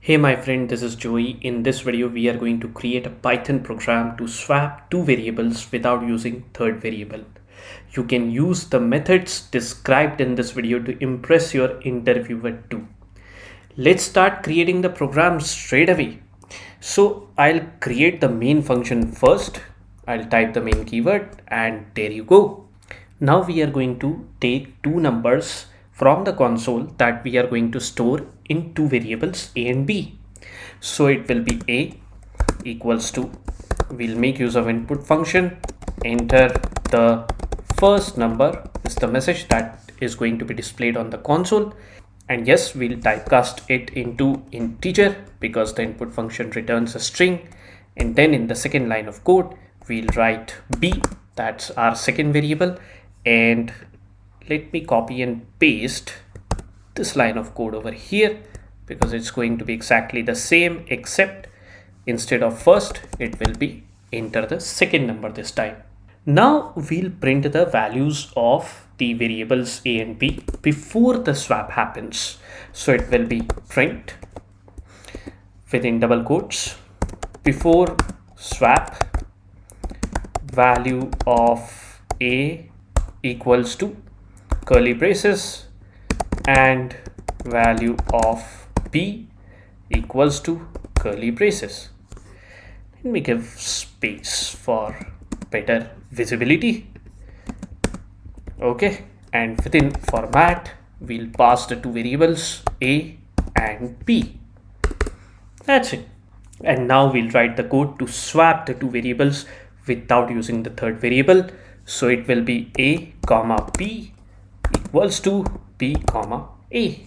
Hey my friend, this is Joey. In this video, we are going to create a Python program to swap two variables without using third variable. You can use the methods described in this video to impress your interviewer too. Let's start creating the program straight away. So I'll create the main function first. I'll type the main keyword and there you go. Now we are going to take two numbers from the console that we are going to store in two variables a and b. So it will be a equals to, we'll make use of input function, enter the first number is the message that is going to be displayed on the console, and yes, we'll typecast it into integer because the input function returns a string. And then in the second line of code we'll write b, that's our second variable, and let me copy and paste this line of code over here because it's going to be exactly the same, except instead of first it will be enter the second number this time. Now we'll print the values of the variables a and b before the swap happens. So it will be print within double quotes before swap value of a equals to curly braces and value of b equals to curly braces. Let me give space for better visibility. Okay, and within format we'll pass the two variables a and b. That's it. And now we'll write the code to swap the two variables without using the third variable. So it will be a comma b equals to b comma a.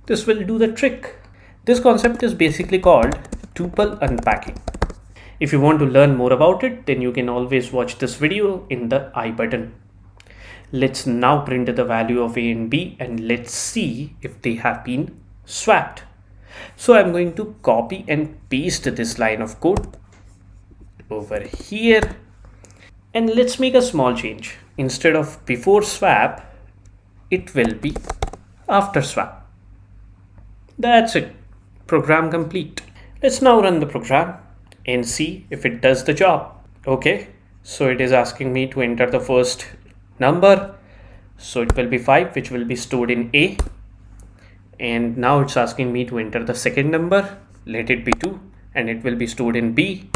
This will do the trick. This concept is basically called tuple unpacking. If you want to learn more about it, then you can always watch this video in the I button. Let's now print the value of a and b and let's see if they have been swapped. So I'm going to copy and paste this line of code over here. And let's make a small change. Instead of before swap, it will be after swap. That's it. Program complete. Let's now run the program and see if it does the job. Okay, so it is asking me to enter the first number. So it will be 5, which will be stored in A. And now it's asking me to enter the second number. Let it be 2 and it will be stored in B.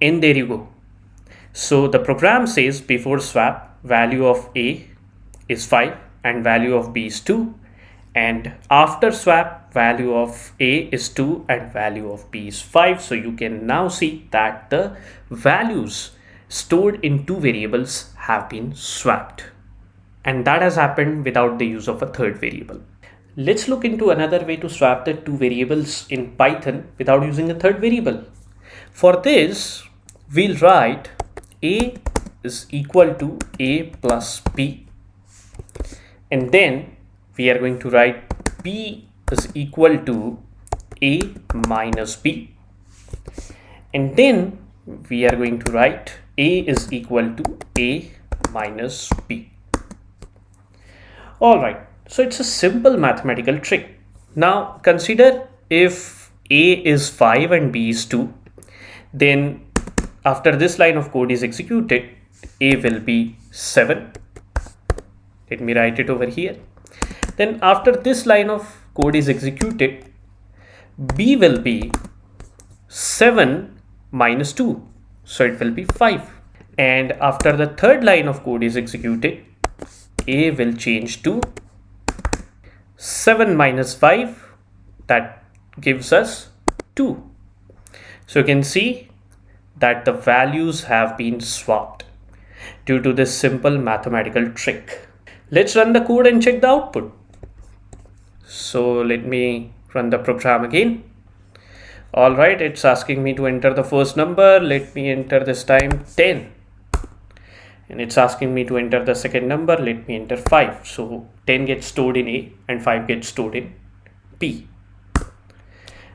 And there you go. So the program says before swap value of a is 5 and value of b is 2, and after swap value of a is 2 and value of b is 5. So you can now see that the values stored in two variables have been swapped, and that has happened without the use of a third variable. Let's look into another way to swap the two variables in Python without using a third variable. For this we'll write a is equal to a plus b, and then we are going to write b is equal to a minus b, and then we are going to write a is equal to a minus b. Alright, so it's a simple mathematical trick. Now consider if a is 5 and b is 2, then after this line of code is executed, a will be 7. Let me write it over here. Then after this line of code is executed, b will be 7 minus 2. So it will be 5. And after the third line of code is executed, a will change to 7 minus 5. That gives us 2. So you can see that the values have been swapped due to this simple mathematical trick. Let's run the code and check the output. So let me run the program again. All right, it's asking me to enter the first number. Let me enter this time 10. And it's asking me to enter the second number. Let me enter 5. So 10 gets stored in A and 5 gets stored in B.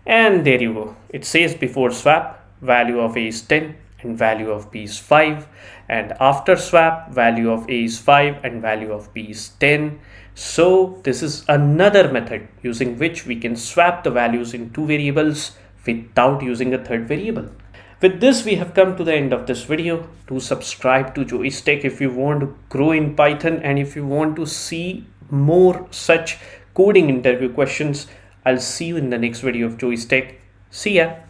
And there you go. It says before swap value of a is 10 and value of b is 5, and after swap value of a is 5 and value of b is 10. So this is another method using which we can swap the values in two variables without using a third variable. With this, we have come to the end of this video. Do subscribe to Joystick if you want to grow in Python, and if you want to see more such coding interview questions. I'll see you in the next video of Joystick. See ya.